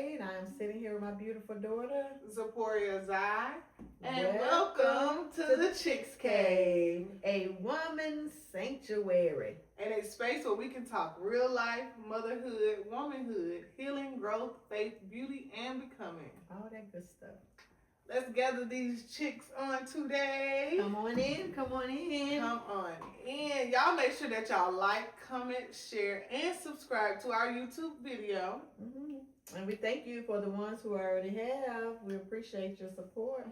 Wade. I am sitting here with my beautiful daughter, Zaporia Zai, and welcome welcome to the Chicks Cave, a woman's sanctuary. and a space where we can talk real life, motherhood, womanhood, healing, growth, faith, beauty, and becoming. All that good stuff. Let's gather these chicks on today. Come on in, come on in. Come on in. Y'all make sure that y'all like, comment, share, and subscribe to our YouTube video. Mm-hmm. And we thank you for the ones who already have. We appreciate your support.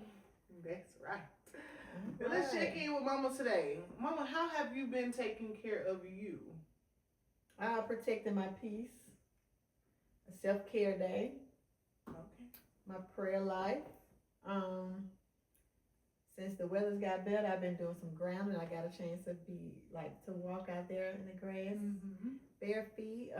That's right. Right. Let's check in with Mama today. Mama, how have you been taking care of you? Protecting my peace. A self-care day. Okay. My prayer life. Since the weather's got better, I've been doing some grounding. I got a chance to to walk out there in the grass, bare feet.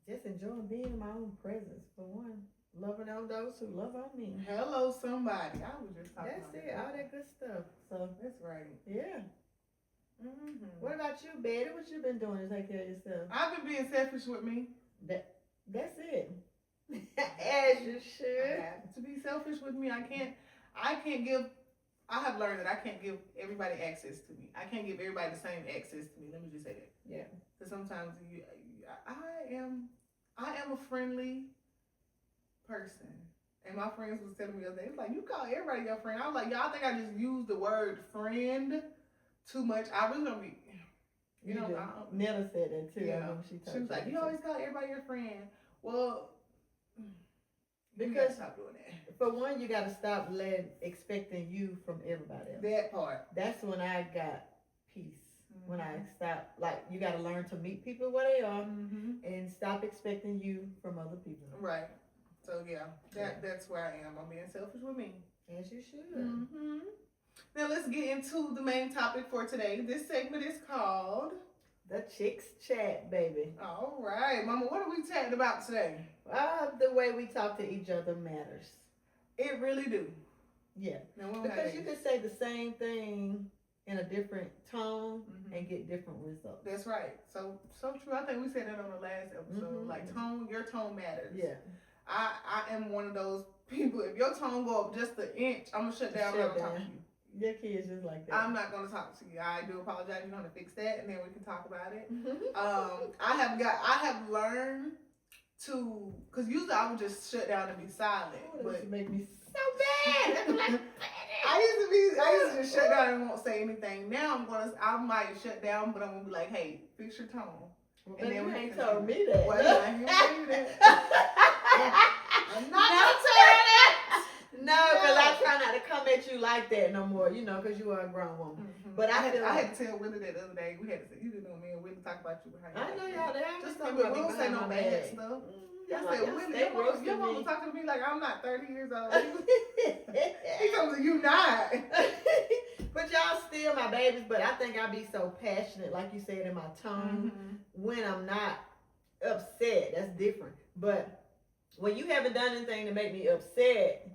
Just enjoying being in my own presence for one. Loving on those who love on me. Hello, somebody. I was just talking about it. All that good stuff. So that's right. Yeah. What about you, Betty? What you been doing to take care of yourself? I've been being selfish with me. That's it. As you should. I have to be selfish with me. I have learned that I can't give everybody access to me. I can't give everybody the same access to me. Let me just say that. Yeah. Because sometimes I am a friendly person. And my friends was telling me the other day, it's like, you call everybody your friend. I was like, y'all think I just use the word friend too much? I really don't be, you know. Nella said that too. Yeah. She was like, you always call everybody your friend. Well, because stop doing that. For one, you got to stop expecting you from everybody else. That part. That's when I got peace. When I stop, you got to learn to meet people where they are and stop expecting you from other people. Right. So yeah, that's where I am. I'm being selfish with me. As you should. Now let's get into the main topic for today. This segment is called The Chicks Chat, baby. All right, Mama, what are we chatting about today? The way we talk to each other matters. It really do. Yeah. Because you can say the same thing in a different tone and get different results. That's right. So true. I think we said that on the last episode. Tone, your tone matters. Yeah. I am one of those people. If your tone go up just an inch, I'm gonna shut down. I'm not talk to you. Your kids just like that. I'm not gonna talk to you. I do apologize. You're gonna fix that, and then we can talk about it. I have learned to, because usually I would just shut down and be silent. But it make me so bad. I used to just shut down and won't say anything. Now I might shut down, but I'm gonna be like, hey, fix your tone. Well, and then you ain't told me that. Well, I ain't tell you that. I'm not gonna tell you that. No, because I try not to come at you like that no more, because you are a grown woman. But I had to tell Willie that the other day. We had to say, you didn't know me and Willie talk about you behind I know y'all there. Just like we don't say no bad stuff. I said, Willie, your mama talking to me like I'm not 30 years old. He told me you not. But y'all still my babies, but I think I be so passionate, like you said, in my tone when I'm not upset. That's different. But when you haven't done anything to make me upset,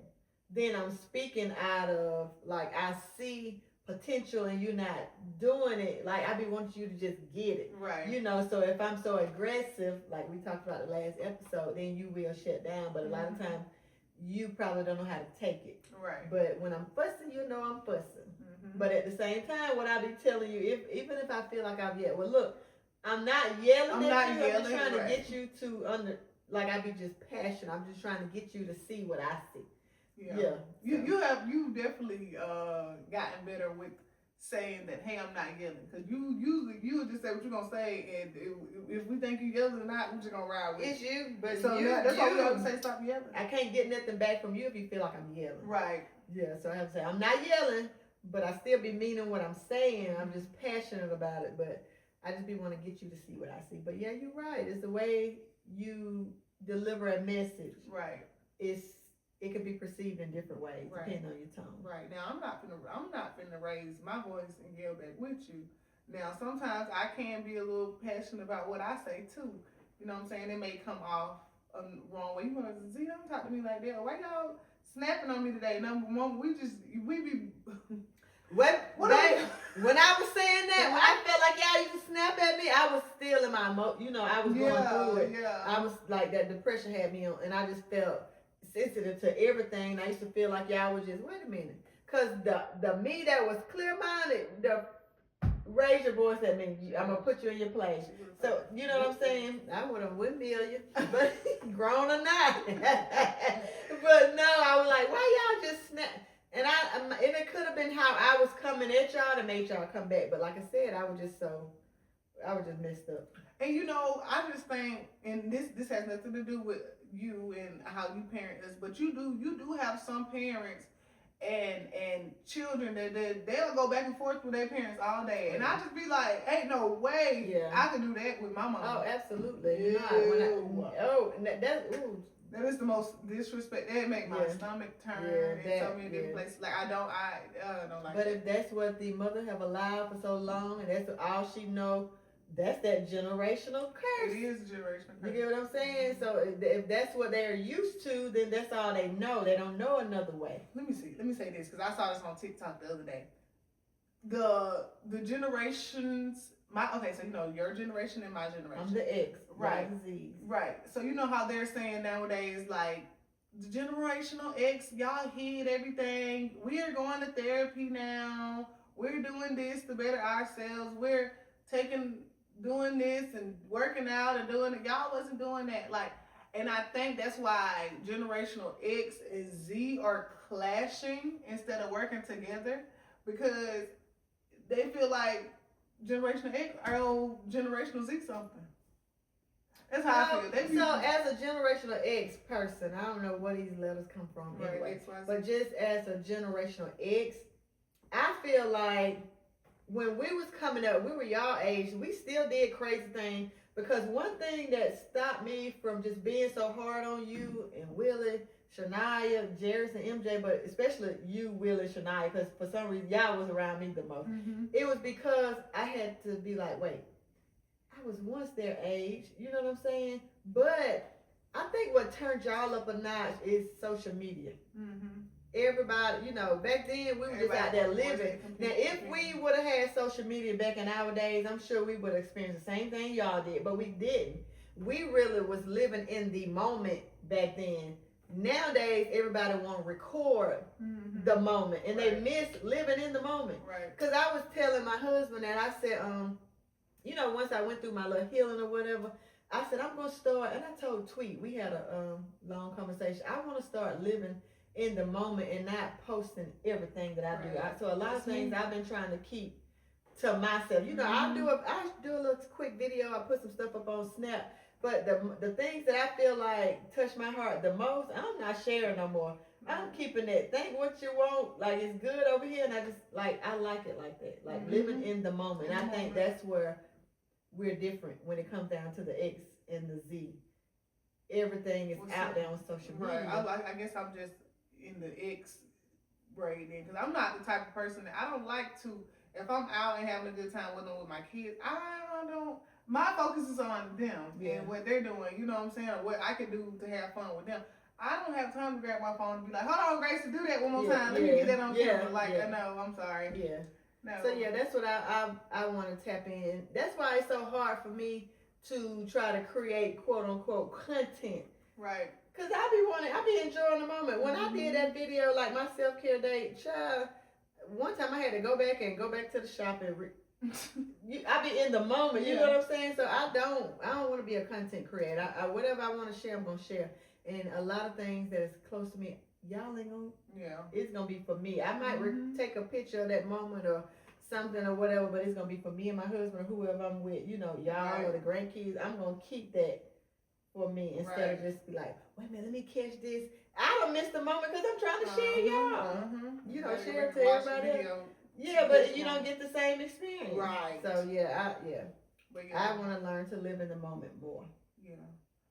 then I'm speaking out of, I see potential and you're not doing it. I be wanting you to just get it. Right. So if I'm so aggressive, like we talked about the last episode, then you will shut down. But a lot of times, you probably don't know how to take it. Right. But when I'm fussing, I'm fussing. But at the same time, what I be telling you, even if I feel like I've yelled, well, look, I'm not yelling at you. I'm just trying to get you to I be just passionate. I'm just trying to get you to see what I see. Yeah. You definitely gotten better with saying that, hey, I'm not yelling, because you would just say what you're gonna say, and if we think you yelling or not, we're just gonna ride with it's you. But so that's why we have to say stop yelling. I can't get nothing back from you if you feel like I'm yelling. Right. Yeah. So I have to say I'm not yelling, but I still be meaning what I'm saying. I'm just passionate about it, but I just be want to get you to see what I see. But yeah, you're right. It's the way you deliver a message. Right. It can be perceived in different ways, depending on your tone. Right. Now, I'm not finna raise my voice and yell back with you. Now, sometimes I can be a little passionate about what I say too. You know what I'm saying? It may come off wrong way. You want to see, don't talk to me like that. Why y'all snapping on me today? Number one, we be What babe, when I was saying that, when I felt like y'all used to snap at me, I was still in my I was going through it. Yeah. I was like that depression had me on, and I just felt sensitive to everything. I used to feel like y'all was just wait a minute, cause the me that was clear minded, the raise your voice at me. I'm gonna put you in your place. So you know what I'm saying? I would have windmill you, but grown or not. But no, I was like, why y'all just snap? And it could have been how I was coming at y'all to make y'all come back. But like I said, I was just messed up. And you know, I just think, and this has nothing to do with you and how you parent us, but you do have some parents and children that they'll go back and forth with their parents all day, and I just be like, ain't no way I can do that with my mom. Oh, absolutely not. That is the most disrespect. That make my stomach turn in so many different places. Like I don't like. But if that's what the mother have allowed for so long, and that's all she know, that's that generational curse. It is generational curse. You get what I'm saying? So if that's what they're used to, then that's all they know. They don't know another way. Let me say this, because I saw this on TikTok the other day. The generations. So you know your generation and my generation. I'm the X, right? Z. Right. So you know how they're saying nowadays, like the generational X, y'all hid everything. We are going to therapy now. We're doing this to better ourselves. We're doing this and working out and doing it. Y'all wasn't doing that. Like, and I think that's why generational X and Z are clashing instead of working together, because they feel like generational X are old generational Z something. That's how I feel. So as a generational X person, I don't know where these letters come from anyway, but just as a generational X, I feel like when we was coming up, we were y'all age, we still did crazy things, because one thing that stopped me from just being so hard on you and Willie, Shania, Jairus, and MJ, but especially you, Willie, Shania, because for some reason y'all was around me the most. Mm-hmm. It was because I had to be like, wait, I was once their age, you know what I'm saying? But I think what turned y'all up a notch is social media. Mm-hmm. Everybody, you know, back then we were just out there living. Now, if we would have had social media back in our days, I'm sure we would have experienced the same thing y'all did, but we didn't. We really was living in the moment back then. Nowadays, everybody want to record the moment, and they miss living in the moment. Right. Because I was telling my husband that I said, you know, once I went through my little healing or whatever, I said, I'm going to start, and I told Tweet, we had a long conversation, I want to start living in the moment and not posting everything that I do. So a lot of things I've been trying to keep to myself. You know, I do a little quick video, I put some stuff up on Snap, but the things that I feel like touch my heart the most, I'm not sharing no more. I'm keeping it. Think what you want. Like, it's good over here, and I just, like, I like it like that. Like, living in the moment. I think that's where we're different when it comes down to the X and the Z. Everything is out there on social media. Right. I guess I'm just in the X braid then, because I'm not the type of person that I don't like to, if I'm out and having a good time with my kids, I don't, my focus is on them and what they're doing, you know what I'm saying, or what I can do to have fun with them. I don't have time to grab my phone and be like, hold on, Grace, to do that one more time. Let me get that on camera. No, I'm sorry. Yeah. No. So that's what I want to tap in. That's why it's so hard for me to try to create quote unquote content. Right. Cause I be enjoying the moment. When I did that video, like my self-care day, child, one time I had to go back to the shop and I be in the moment. You know what I'm saying? So I don't want to be a content creator. Whatever I want to share, I'm gonna share. And a lot of things that is close to me, y'all ain't gonna. Yeah. It's gonna be for me. I might take a picture of that moment or something or whatever, but it's gonna be for me and my husband or whoever I'm with. You know, y'all or the grandkids. I'm gonna keep that for me instead of just be like, wait a minute, let me catch this. I don't miss the moment because I'm trying to share y'all. You know, share it to everybody else. Yeah, but you don't get the same experience. Right. So I want to learn to live in the moment more. Yeah.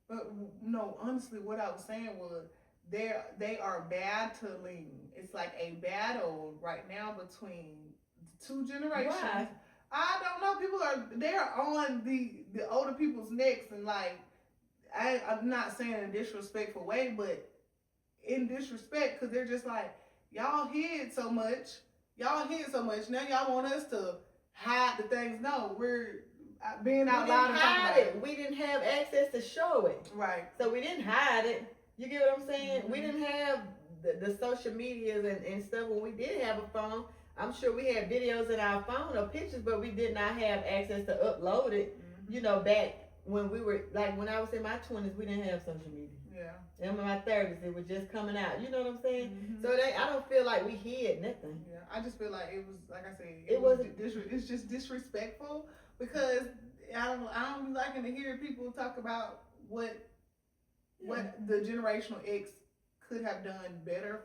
But no, honestly, what I was saying was they are battling. It's like a battle right now between the two generations. Why? I don't know. They're on the older people's necks, and like I'm not saying in a disrespectful way, but in disrespect, because they're just like, y'all hid so much. y'all hid so much. Now y'all want us to hide the things. No, we're being We out didn't loud and talking hide about it. We didn't have access to show it. Right. So we didn't hide it. You get what I'm saying? Mm-hmm. We didn't have the social medias and stuff. When we did have a phone, I'm sure we had videos in our phone or pictures, but we did not have access to upload it. Mm-hmm. You know, back when we were, like when I was in my 20s, we didn't have social media. Yeah. In my 30s, it was just coming out. You know what I'm saying? Mm-hmm. So I don't feel like we hid nothing. Yeah, I just feel like it was, like I said, it's just disrespectful because I don't be liking to hear people talk about what the generational X could have done better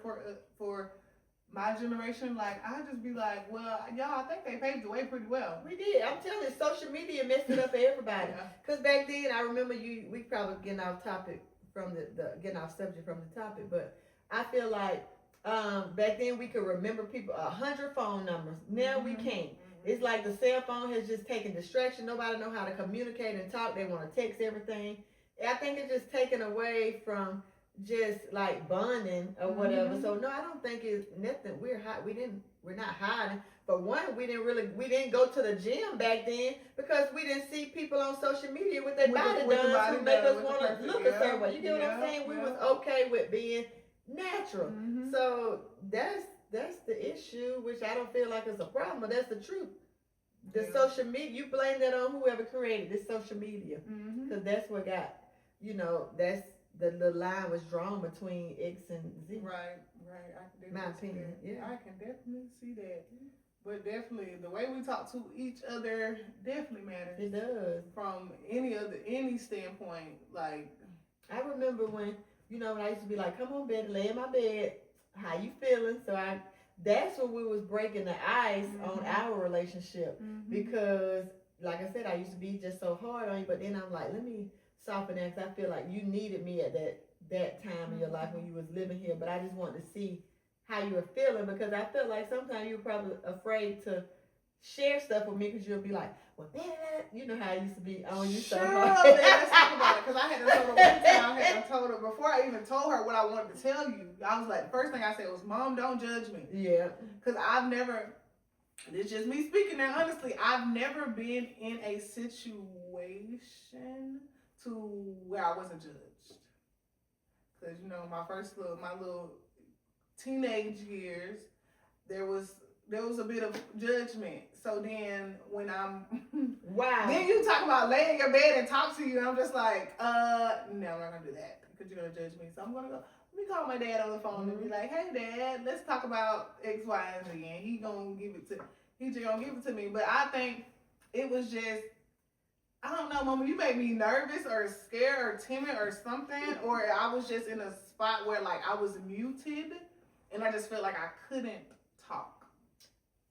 for my generation. Like I just be like, well, y'all, I think they paved the way pretty well. We did. I'm telling you, social media messed it up for everybody. Yeah. Cause back then, I remember we probably getting off topic from getting off subject from the topic, but I feel like back then we could remember people 100 phone numbers. Now we can't. It's like the cell phone has just taken distraction. Nobody know how to communicate and talk. They want to text everything. I think it's just taken away from just like bonding or whatever. So no, I don't think it's nothing. We're not hiding. But one, we didn't go to the gym back then because we didn't see people on social media with their body done to make us want to look a certain way. You get what I'm saying? We was okay with being natural. Mm-hmm. So that's the issue, which I don't feel like is a problem, but that's the truth. The social media, you blame that on whoever created this social media, because that's what got, that's the line was drawn between X and Z. Right. I can definitely My opinion, yeah. I can definitely see that. But definitely, the way we talk to each other definitely matters. It does. From any standpoint, like I remember when when I used to be like, "Come on, bed, lay in my bed. How you feeling?" So that's when we was breaking the ice on our relationship because, like I said, I used to be just so hard on you, but then I'm like, let me soften that because I feel like you needed me at that time in your life when you was living here, but I just wanted to see how you were feeling because I felt like sometimes you were probably afraid to share stuff with me because you'll be like, well, you know how I used to be on you so hard. Let's talk about it because I had to tell her one time. I had to tell her before I even told her what I wanted to tell you. I was like, the first thing I said was, "Mom, don't judge me." Yeah. Because I've never. It's just me speaking now. Honestly, I've never been in a situation to where I wasn't judged. Because my little teenage years, there was a bit of judgment. So then when I'm wow. Then you talk about laying in your bed and talk to you, and I'm just like, no, I'm not gonna do that because you're gonna judge me. So I'm gonna go. Let me call my dad on the phone and be like, "Hey, Dad, let's talk about X, Y, and Z." And he's just gonna give it to me. But I think it was just, I don't know, Mama, you made me nervous or scared or timid or something, or I was just in a spot where like I was muted, and I just felt like I couldn't talk.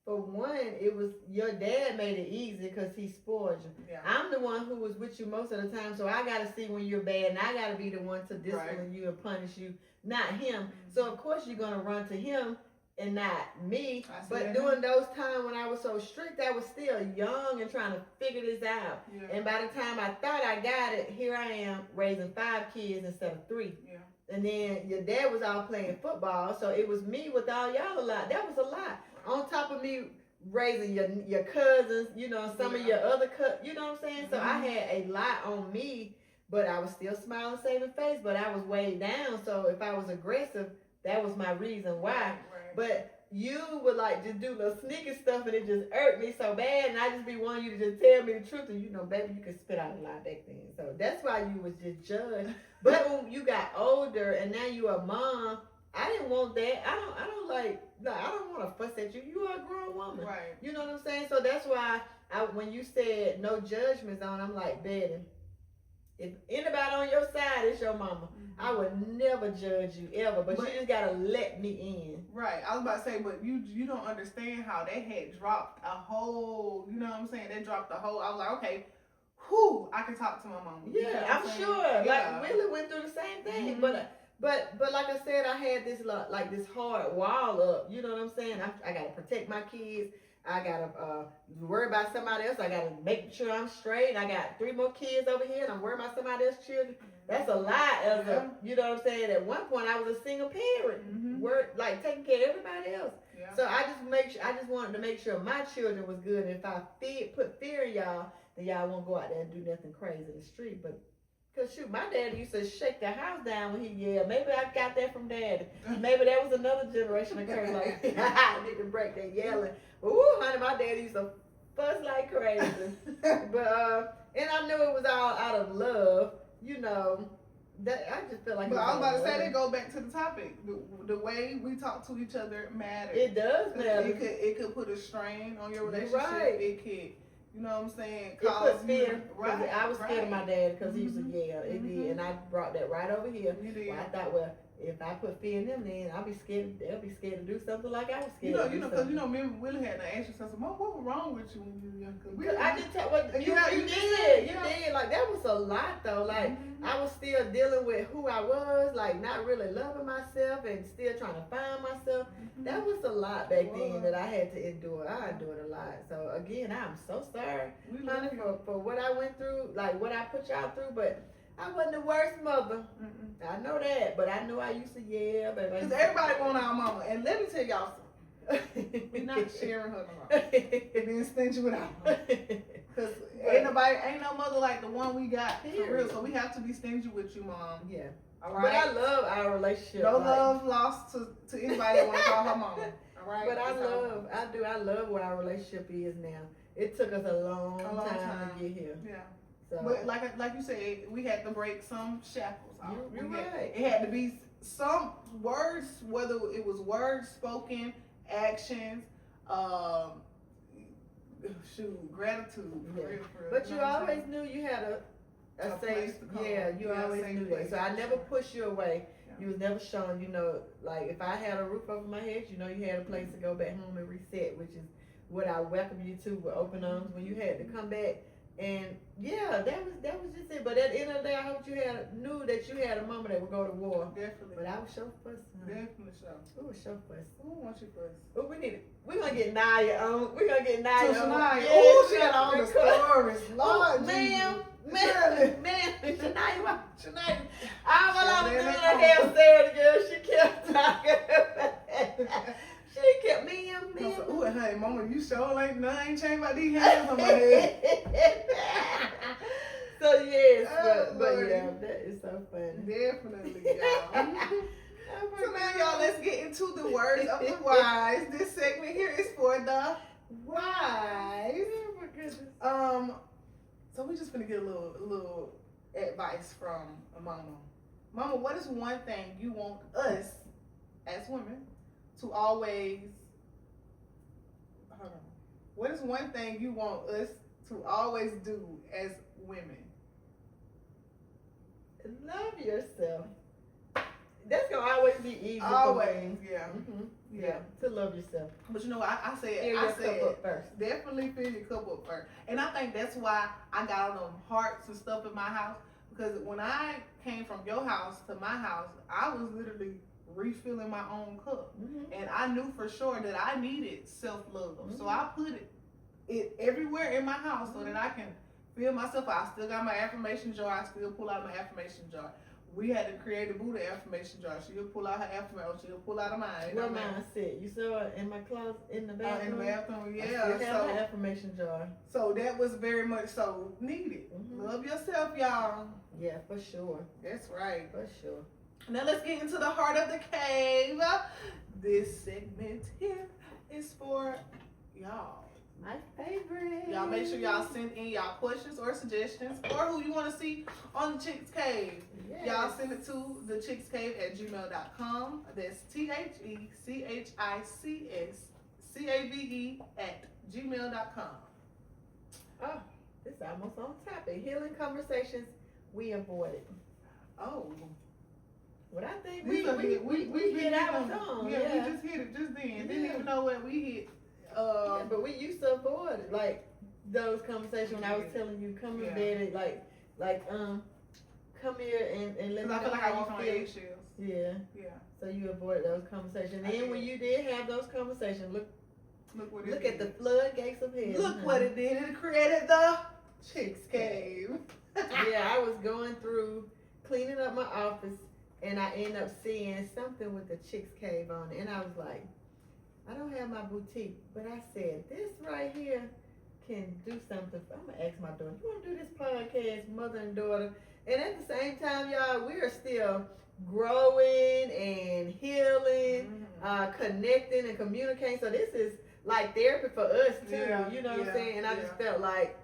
For one, it was your dad made it easy because he spoiled you. Yeah. I'm the one who was with you most of the time, so I got to see when you're bad, and I got to be the one to discipline you and punish you, not him. So of course you're gonna run to him and not me. But during those times when I was so strict, I was still young and trying to figure this out. Yeah. And by the time I thought I got it, here I am raising 5 kids instead of 3. Yeah. And then your dad was out playing football, so it was me with all y'all a lot. That was a lot. On top of me raising your cousins, some of your other you know what I'm saying? So I had a lot on me, but I was still smiling, saving face, but I was weighed down. So if I was aggressive, that was my reason why. Right. But you would like just do little sneaky stuff and it just irked me so bad, and I just be wanting you to just tell me the truth, and baby, you could spit out a lie back then. So that's why you was just judged. But when you got older and now you a mom, I didn't want that. I don't want to fuss at you. You are a grown woman. Right. You know what I'm saying? So that's why when you said no judgment zone, I'm like, Betty, if anybody on your side, it's your mama. I would never judge you ever, but you just gotta let me in. Right. I was about to say, but you don't understand how they had dropped a whole, you know what I'm saying? They dropped the whole, I was like, okay, I can talk to my mama. Yeah, I'm sure. Yeah. Like, really went through the same thing. But like I said, I had this this hard wall up. You know what I'm saying? I gotta protect my kids. I gotta worry about somebody else. I gotta make sure I'm straight. I got 3 more kids over here, and I'm worried about somebody else's children. That's a lot of you know what I'm saying? At one point, I was a single parent, taking care of everybody else. Yeah. So I just wanted to make sure my children was good. And if I put fear in y'all, then y'all won't go out there and do nothing crazy in the street. But cause shoot, my dad used to shake the house down when he yelled. Maybe I got that from daddy. Maybe that was another generation of curse. Like I need to break that yelling. Ooh, honey, my dad used to fuss like crazy. But and I knew it was all out of love, you know. That I just feel like. But I was about to say, that go back to the topic. The way we talk to each other matters. It does matter. It could put a strain on your relationship. Right. It could, you know what I'm saying? It put fear. Right. I was scared of my dad because he used to Mm-hmm. yell. It did, and I brought that right over here. You did. Well, I thought, well, if I put fear in them, then I'll be scared. They'll be scared to do something like I was scared. Because me and Willie had to ask yourself, Mom, what was wrong with you when you were young? I just tell what you did. Like that was a lot though. Like I was still dealing with who I was, like not really loving myself and still trying to find myself. That was a lot back then that I had to endure. I endured a lot. So again, I'm so sorry, honey, for what I went through, like what I put y'all through. But I wasn't the worst mother. I know that, but I know I used to yell. Because everybody want our mama. And let me tell y'all something. We're not sharing her no more. Being stingy with our mama. Because ain't no mother like the one we got. For real. So we have to be stingy with you, Mom. Yeah. All right? But I love our relationship. No love lost to anybody that want to call her mama. All right? But I love where our relationship is now. It took us a long time to get here. Yeah. So. But like you said, we had to break some shackles off. You're right. It had to be some words, whether it was words spoken, actions, gratitude. Yeah. For real, but you always knew you had a safe, you always knew that. So I never pushed you away. Yeah. You was never shown, you know, like if I had a roof over my head, you know, you had a place to go back home and reset, which is what I welcome you to with open arms when you had to come back. And yeah, that was just it. But at the end of the day, I hope you knew that you had a mama that would go to war. Definitely. But I was so fuss. Definitely so. Who was so fuss? Who wants you fuss? Oh, we're gonna get Naya on. We're gonna get Naya on. Shania. Oh, she got all the stories. Lord, ma'am, Shania. I was doing her hair, Sarah, girl. She kept talking. She kept ma'am. Ooh, hey, mama, you sure ain't changed about these hands on my head. So yes, but yeah, that is so funny. Definitely, y'all. So now, y'all, let's get into the words of the wise. This segment here is for the wise. Oh my goodness. So we just gonna get a little advice from a mama. Mama, what is one thing you want us as women to always? Hold on. What is one thing you want us to always do as women? Love yourself. That's gonna always be easy. Always, yeah. Yeah, to love yourself. But you know, I said, Fill your cup up first. Definitely fill your cup up first. And I think that's why I got all them hearts and stuff in my house. Because when I came from your house to my house, I was literally refilling my own cup. And I knew for sure that I needed self-love. So I put it everywhere in my house so that I can fill myself out. I still got my affirmation jar. I still pull out my affirmation jar. We had to create a Buddha affirmation jar. She'll pull out her affirmation. She'll pull out of mine. Where mine sit? You saw it in my closet, in the bathroom? In the bathroom, yeah. I still have my affirmation jar. So that was very much so needed. Love yourself, y'all. Yeah, for sure. That's right. For sure. Now let's get into the heart of the cave. This segment here is for y'all. My favorite. Y'all make sure y'all send in y'all questions or suggestions or who you want to see on the Chicks Cave. Yes. Y'all send it to thechickscave@gmail.com. That's TheChicksCave@gmail.com. Oh, this is almost on topic. Healing conversations we avoided. Oh. What I think we hit our tongue. Yeah, we just hit it just then. Didn't even know what we hit. Yeah, but we used to avoid it, like those conversations when I was telling you, come in bed, come here and let me know. I feel like I walk on eggshells. Yeah. Yeah. So you avoided those conversations. And then when you did have those conversations, look at the floodgates of hell. Look what it did. It created the Chicks Cave. Yeah, I was going through cleaning up my office, and I ended up seeing something with the Chicks Cave on it, and I was like, I don't have my boutique, but I said this right here can do something. I'm gonna ask my daughter, you wanna do this podcast, mother and daughter? And at the same time, y'all, we are still growing and healing, connecting and communicating. So this is like therapy for us too. Yeah, you know what I'm saying? And I just felt like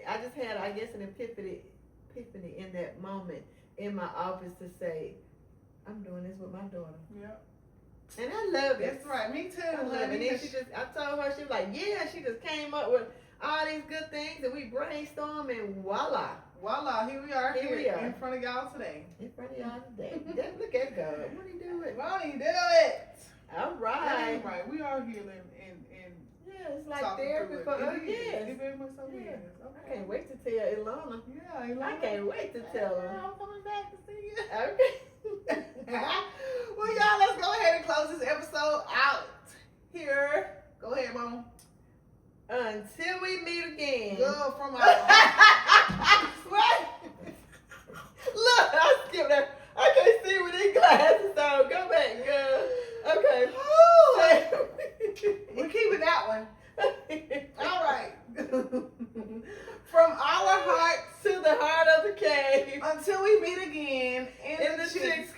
I just had, I guess, an epiphany in that moment in my office to say, I'm doing this with my daughter. Yep. And I love it. That's right. Me too. I love it. And then I told her, she was like, yeah, she just came up with all these good things and we brainstormed and voila. Voila, here we are. Here we are. In front of y'all today. In front of y'all today. Look at God. What are you doing? Won't he do it? All right. That's right. We are healing and yeah, it's like talking therapy through for it. us. It is. Yes. It very much so Yeah. is. I can't wait to tell Ilana. Yeah, Ilana. I can't wait to tell her. I'm coming back to see you. Okay. Well, y'all, let's go ahead and close this episode out here. Go ahead, Mama. Until we meet again. Girl, from our What? Look, I skipped that. I can't see with these glasses on. Go back, girl. Okay. We're keeping that one. All right. From our hearts to the heart of the cave. until we meet again in the Chicks